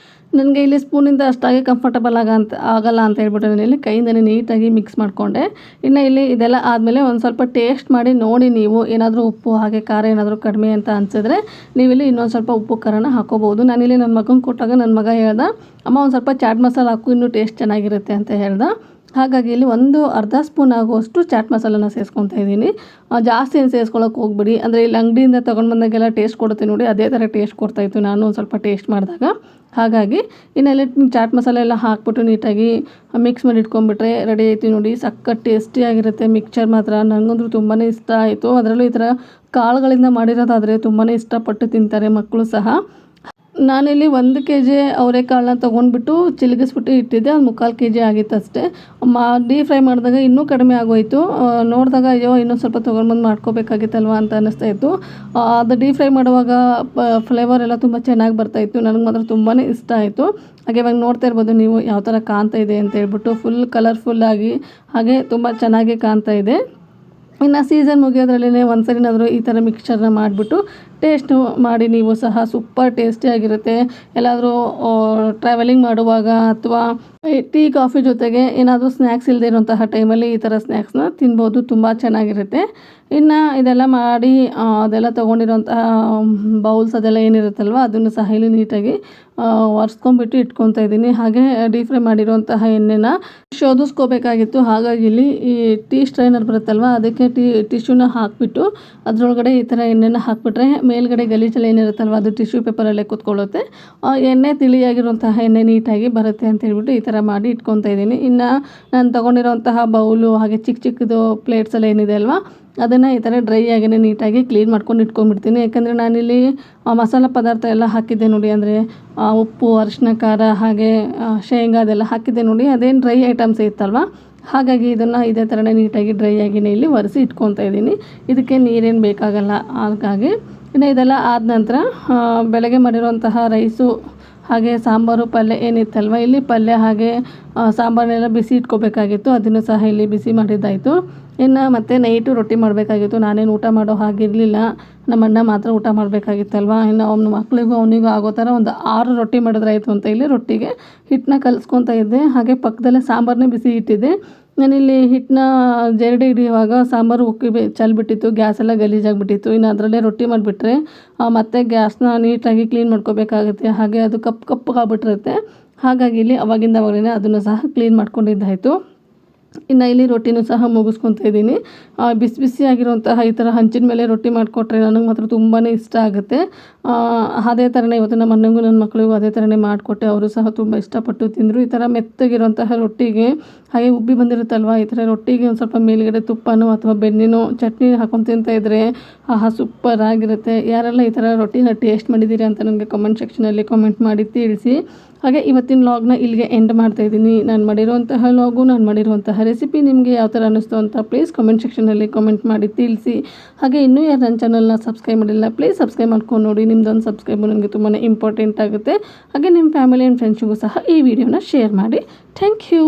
ನನಗೆ ಇಲ್ಲಿ ಸ್ಪೂನಿಂದ ಅಷ್ಟಾಗಿ ಕಂಫರ್ಟಬಲ್ ಆಗಲ್ಲ ಅಂತ ಹೇಳ್ಬಿಟ್ಟು ನಾನು ಇಲ್ಲಿ ಕೈಯಿಂದನೇ ನೀಟಾಗಿ ಮಿಕ್ಸ್ ಮಾಡಿಕೊಂಡೆ. ಇನ್ನು ಇಲ್ಲಿ ಇದೆಲ್ಲ ಆದಮೇಲೆ ಒಂದು ಸ್ವಲ್ಪ ಟೇಸ್ಟ್ ಮಾಡಿ ನೋಡಿ, ನೀವು ಏನಾದರೂ ಉಪ್ಪು ಹಾಗೆ ಖಾರ ಏನಾದರೂ ಕಡಿಮೆ ಅಂತ ಅನಿಸಿದ್ರೆ ನೀವಿಲ್ಲಿ ಇನ್ನೊಂದು ಸ್ವಲ್ಪ ಉಪ್ಪು ಖಾರನ ಹಾಕ್ಕೋಬೋದು. ನಾನಿಲ್ಲಿ ನನ್ನ ಮಗನಿಗೆ ಕೊಟ್ಟಾಗ ನನ್ನ ಮಗ ಹೇಳ್ದ, ಅಮ್ಮ ಒಂದು ಸ್ವಲ್ಪ ಚಾಟ್ ಮಸಾಲ ಹಾಕು, ಇನ್ನೂ ಟೇಸ್ಟ್ ಚೆನ್ನಾಗಿರುತ್ತೆ ಅಂತ ಹೇಳ್ದ. ಹಾಗಾಗಿ ಇಲ್ಲಿ ಒಂದು ಅರ್ಧ ಸ್ಪೂನ್ ಆಗುವಷ್ಟು ಚಾಟ್ ಮಸಾಲನ ಸೇರಿಸ್ಕೊತಾ ಇದ್ದೀನಿ. ಜಾಸ್ತಿ ಏನು ಸೇರಿಸ್ಕೊಳ್ಳೋಕೆ ಹೋಗ್ಬಿಡಿ. ಅಂದರೆ ಇಲ್ಲಿ ಅಂಗಡಿಯಿಂದ ತೊಗೊಂಡು ಬಂದಾಗೆಲ್ಲ ಟೇಸ್ಟ್ ಕೊಡುತ್ತೆ ನೋಡಿ, ಅದೇ ಥರ ಟೇಸ್ಟ್ ಕೊಡ್ತಾಯಿತ್ತು ನಾನು ಒಂದು ಸ್ವಲ್ಪ ಟೇಸ್ಟ್ ಮಾಡಿದಾಗ. ಹಾಗಾಗಿ ಇನ್ನೆಲ್ಲ ಚಾಟ್ ಮಸಾಲೆ ಎಲ್ಲ ಹಾಕ್ಬಿಟ್ಟು ನೀಟಾಗಿ ಮಿಕ್ಸ್ ಮಾಡಿ ಇಟ್ಕೊಂಡ್ಬಿಟ್ರೆ ರೆಡಿ ಆಯಿತು ನೋಡಿ. ಸಖತ್ ಟೇಸ್ಟಿಯಾಗಿರುತ್ತೆ ಮಿಕ್ಸ್ಚರ್ ಮಾತ್ರ. ನನಗಂತೂ ತುಂಬಾ ಇಷ್ಟ ಆಯಿತು. ಅದರಲ್ಲೂ ಈ ಥರ ಕಾಳುಗಳಿಂದ ಮಾಡಿರೋದಾದರೆ ತುಂಬಾ ಇಷ್ಟಪಟ್ಟು ತಿಂತಾರೆ ಮಕ್ಕಳು ಸಹ. ನಾನಿಲ್ಲಿ 1 kg ಅವರೆಕಾಳನ್ನ ತೊಗೊಂಡ್ಬಿಟ್ಟು ಚಿಲಗಿಸ್ಬಿಟ್ಟು ಇಟ್ಟಿದ್ದೆ. ಅದು 3/4 kg ಆಗಿತ್ತು ಅಷ್ಟೇ. ಡೀಪ್ ಫ್ರೈ ಮಾಡಿದಾಗ ಇನ್ನೂ ಕಡಿಮೆ ಆಗೋಯಿತು. ನೋಡಿದಾಗ ಅಯ್ಯೋ ಇನ್ನೊಂದು ಸ್ವಲ್ಪ ತೊಗೊಂಡ್ಬಂದು ಮಾಡ್ಕೋಬೇಕಾಗಿತ್ತಲ್ವ ಅಂತ ಅನ್ನಿಸ್ತಾ ಇತ್ತು. ಅದು ಡೀಪ್ ಫ್ರೈ ಮಾಡುವಾಗ ಫ್ಲೇವರ್ ಎಲ್ಲ ತುಂಬ ಚೆನ್ನಾಗಿ ಬರ್ತಾಯಿತ್ತು. ನನಗೆ ಮಾತ್ರ ತುಂಬಾ ಇಷ್ಟ ಆಯಿತು. ಹಾಗೆ ಇವಾಗ ನೋಡ್ತಾ ಇರ್ಬೋದು ನೀವು ಯಾವ ಥರ ಕಾಣ್ತಾ ಇದೆ ಅಂತ ಹೇಳ್ಬಿಟ್ಟು, ಫುಲ್ ಕಲರ್ಫುಲ್ಲಾಗಿ ಹಾಗೆ ತುಂಬ ಚೆನ್ನಾಗಿ ಕಾಣ್ತಾ ಇದೆ. ಇನ್ನು ಸೀಸನ್ ಮುಗಿಯೋದ್ರಲ್ಲೇ ಒಂದು ಸರಿನಾದರೂ ಈ ಥರ ಮಿಕ್ಸ್ಚರ್ನ ಮಾಡಿಬಿಟ್ಟು ಟೇಸ್ಟ್ ಮಾಡಿ ನೀವು ಸಹ. ಸೂಪರ್ ಟೇಸ್ಟಿಯಾಗಿರುತ್ತೆ. ಎಲ್ಲಾದರೂ ಟ್ರಾವೆಲಿಂಗ್ ಮಾಡುವಾಗ ಅಥವಾ ಟೀ ಕಾಫಿ ಜೊತೆಗೆ ಏನಾದರೂ ಸ್ನ್ಯಾಕ್ಸ್ ಇಲ್ಲದೆ ಇರೋಂತಹ ಟೈಮಲ್ಲಿ ಈ ಥರ ಸ್ನ್ಯಾಕ್ಸ್ನ ತಿನ್ಬೋದು. ತುಂಬ ಚೆನ್ನಾಗಿರುತ್ತೆ. ಇನ್ನು ಇದೆಲ್ಲ ಮಾಡಿ ಅದೆಲ್ಲ ತೊಗೊಂಡಿರೋಂತಹ ಬೌಲ್ಸ್ ಅದೆಲ್ಲ ಏನಿರುತ್ತಲ್ವ ಅದನ್ನು ಸಹ ಇಲ್ಲಿ ನೀಟಾಗಿ ಒರೆಸ್ಕೊಂಡ್ಬಿಟ್ಟು ಇಟ್ಕೊತಾ ಇದ್ದೀನಿ. ಹಾಗೆ ಡೀಪ್ ಫ್ರೈ ಮಾಡಿರೋಂತಹ ಎಣ್ಣೆನ ಶೋಧಿಸ್ಕೋಬೇಕಾಗಿತ್ತು. ಹಾಗಾಗಿ ಇಲ್ಲಿ ಈ ಟೀ ಸ್ಟ್ರೈನರ್ ಬರುತ್ತಲ್ವ ಅದಕ್ಕೆ ಟಿಶ್ಯೂನ ಹಾಕಿಬಿಟ್ಟು ಅದರೊಳಗಡೆ ಈ ಥರ ಎಣ್ಣೆನ ಹಾಕಿಬಿಟ್ರೆ ಮೇಲ್ಗಡೆ ಗಲೀಜೆಲ್ಲ ಏನಿರುತ್ತಲ್ವ ಅದು ಟಿಶ್ಯೂ ಪೇಪರಲ್ಲೇ ಕೂತ್ಕೊಳ್ಳುತ್ತೆ. ಎಣ್ಣೆ ತಿಳಿಯಾಗಿರುವಂತಹ ಎಣ್ಣೆ ನೀಟಾಗಿ ಬರುತ್ತೆ ಅಂತ ಹೇಳ್ಬಿಟ್ಟು ಈ ಥರ ಮಾಡಿ ಇಟ್ಕೊತಾ ಇದ್ದೀನಿ. ಇನ್ನು ನಾನು ತೊಗೊಂಡಿರೋಂತಹ ಬೌಲು ಹಾಗೆ ಚಿಕ್ಕ ಚಿಕ್ಕದು ಪ್ಲೇಟ್ಸ್ ಎಲ್ಲ ಏನಿದೆ ಅಲ್ವಾ ಅದನ್ನು ಈ ಥರ ಡ್ರೈ ಆಗಿನೇ ನೀಟಾಗಿ ಕ್ಲೀನ್ ಮಾಡ್ಕೊಂಡು ಇಟ್ಕೊಂಡ್ಬಿಡ್ತೀನಿ. ಯಾಕಂದರೆ ನಾನಿಲ್ಲಿ ಮಸಾಲ ಪದಾರ್ಥ ಎಲ್ಲ ಹಾಕಿದ್ದೆ ನೋಡಿ. ಅಂದರೆ ಉಪ್ಪು, ಅರಿಶಿನ, ಖಾರ ಹಾಗೆ ಶೇಂಗಾ ಅದೆಲ್ಲ ಹಾಕಿದ್ದೆ ನೋಡಿ. ಅದೇನು ಡ್ರೈ ಐಟಮ್ಸ್ ಇತ್ತಲ್ವ, ಹಾಗಾಗಿ ಇದನ್ನು ಇದೇ ಥರನೇ ನೀಟಾಗಿ ಡ್ರೈ ಆಗಿನೇ ಇಲ್ಲಿ ಒರೆಸಿ ಇಟ್ಕೊತಾ ಇದ್ದೀನಿ. ಇದಕ್ಕೆ ನೀರೇನು ಬೇಕಾಗಲ್ಲ. ಹಾಗಾಗಿ ಇನ್ನು ಇದೆಲ್ಲ ಆದ ನಂತರ ಬೆಳಗ್ಗೆ ಮಾಡಿರುವಂತಹ ರೈಸು ಹಾಗೆ ಸಾಂಬಾರು ಪಲ್ಯ ಏನಿತ್ತಲ್ವ, ಇಲ್ಲಿ ಪಲ್ಯ ಹಾಗೆ ಸಾಂಬಾರನ್ನೆಲ್ಲ ಬಿಸಿ ಇಟ್ಕೋಬೇಕಾಗಿತ್ತು. ಅದನ್ನು ಸಹ ಇಲ್ಲಿ ಬಿಸಿ ಮಾಡಿದ್ದಾಯಿತು. ಇನ್ನು ಮತ್ತೆ ನೈಟು ರೊಟ್ಟಿ ಮಾಡಬೇಕಾಗಿತ್ತು. ನಾನೇನು ಊಟ ಮಾಡೋ ಹಾಗಿರಲಿಲ್ಲ. ನಮ್ಮ ಅಣ್ಣ ಮಾತ್ರ ಊಟ ಮಾಡಬೇಕಾಗಿತ್ತಲ್ವ. ಇನ್ನು ಅವ್ನ ಮಕ್ಕಳಿಗೂ ಅವನಿಗೂ ಆಗೋ ಥರ ಒಂದು 6 ರೊಟ್ಟಿ ಮಾಡಿದ್ರಾಯಿತು ಅಂತ ಇಲ್ಲಿ ರೊಟ್ಟಿಗೆ ಹಿಟ್ಟನ್ನ ಕಲಿಸ್ಕೊತಾ ಇದ್ದೆ. ಹಾಗೆ ಪಕ್ಕದಲ್ಲೇ ಸಾಂಬಾರನ್ನೇ ಬಿಸಿ ಇಟ್ಟಿದ್ದೆ. ನಾನಿಲ್ಲಿ ಹಿಟ್ಟನ್ನ ಜರಡಿ ಹಿಡಿಯುವಾಗ ಸಾಂಬಾರು ಉಕ್ಕಿ ಚೆಲ್ಬಿಟ್ಟಿತ್ತು. ಗ್ಯಾಸೆಲ್ಲ ಗಲೀಜಾಗಿಬಿಟ್ಟಿತ್ತು. ಇನ್ನು ಅದರಲ್ಲೇ ರೊಟ್ಟಿ ಮಾಡಿಬಿಟ್ರೆ ಮತ್ತೆ ಗ್ಯಾಸ್ನ ನೀಟಾಗಿ ಕ್ಲೀನ್ ಮಾಡ್ಕೋಬೇಕಾಗುತ್ತೆ. ಹಾಗೆ ಅದು ಕಪ್ಪಗಾಗ್ಬಿಟ್ಟಿರುತ್ತೆ. ಹಾಗಾಗಿ ಇಲ್ಲಿ ಅವಾಗಿಂದವಾಗಲೇ ಅದನ್ನು ಸಹ ಕ್ಲೀನ್ ಮಾಡ್ಕೊಂಡಿದ್ದಾಯಿತು. ಇನ್ನು ಇಲ್ಲಿ ರೊಟ್ಟಿನೂ ಸಹ ಮುಗಿಸ್ಕೊತಾ ಇದ್ದೀನಿ. ಬಿಸಿ ಬಿಸಿಯಾಗಿರುವಂತಹ ಈ ಥರ ಹಂಚಿನ ಮೇಲೆ ರೊಟ್ಟಿ ಮಾಡಿಕೊಟ್ರೆ ನನಗೆ ಮಾತ್ರ ತುಂಬಾ ಇಷ್ಟ ಆಗುತ್ತೆ. ಅದೇ ಥರನೇ ಇವತ್ತು ನಮ್ಮ ಅಣ್ಣಂಗೂ ನನ್ನ ಮಕ್ಕಳಿಗೂ ಅದೇ ಥರನೇ ಮಾಡಿಕೊಟ್ಟೆ. ಅವರು ಸಹ ತುಂಬ ಇಷ್ಟಪಟ್ಟು ತಿಂದರು. ಈ ಥರ ಮೆತ್ತಗಿರುವಂತಹ ರೊಟ್ಟಿಗೆ ಹಾಗೆ ಉಬ್ಬಿ ಬಂದಿರುತ್ತಲ್ವ, ಈ ಥರ ರೊಟ್ಟಿಗೆ ಒಂದು ಸ್ವಲ್ಪ ಮೇಲುಗಡೆ ತುಪ್ಪನೋ ಅಥವಾ ಬೆಣ್ಣೆನೋ ಚಟ್ನಿ ಹಾಕೊಂಡು ತಿಂತಾಯಿದ್ರೆ ಸೂಪರ್ ಆಗಿರುತ್ತೆ. ಯಾರೆಲ್ಲ ಈ ಥರ ರೊಟ್ಟಿನ ಟೇಸ್ಟ್ ಮಾಡಿದ್ದೀರಿ ಅಂತ ನನಗೆ ಕಮೆಂಟ್ ಸೆಕ್ಷನಲ್ಲಿ ಕಮೆಂಟ್ ಮಾಡಿ ತಿಳಿಸಿ. ಹಾಗೆ ಇವತ್ತಿನ ವ್ಲಾಗ್ನ ಇಲ್ಲಿಗೆ ಎಂಡ್ ಮಾಡ್ತಾಯಿದ್ದೀನಿ. ನಾನು ಮಾಡಿರುವಂತಹ ವ್ಲಾಗು, ನಾನು ಮಾಡಿರುವಂತಹ ರೆಸಿಪಿ ನಿಮಗೆ ಯಾವ ಥರ ಅನ್ನಿಸ್ತು ಅಂತ ಪ್ಲೀಸ್ ಕಮೆಂಟ್ ಸೆಕ್ಷನಲ್ಲಿ ಕಮೆಂಟ್ ಮಾಡಿ ತಿಳಿಸಿ. ಹಾಗೆ ಇನ್ನೂ ಯಾರು ನನ್ನ ಚಾನಲ್ನ ಸಬ್ಸ್ಕ್ರೈಬ್ ಮಾಡಿಲ್ಲ ಪ್ಲೀಸ್ ಸಬ್ಸ್ಕ್ರೈಬ್ ಮಾಡ್ಕೊಂಡು ನೋಡಿ. ನಿಮ್ಮದೊಂದು ಸಬ್ಸ್ಕ್ರೈಬ್ ನನಗೆ ತುಂಬಾ ಇಂಪಾರ್ಟೆಂಟ್ ಆಗುತ್ತೆ. ಹಾಗೆ ನಿಮ್ಮ ಫ್ಯಾಮಿಲಿ ಆ್ಯಂಡ್ ಫ್ರೆಂಡ್ಸಿಗೂ ಸಹ ಈ ವಿಡಿಯೋನ ಶೇರ್ ಮಾಡಿ. Thank you.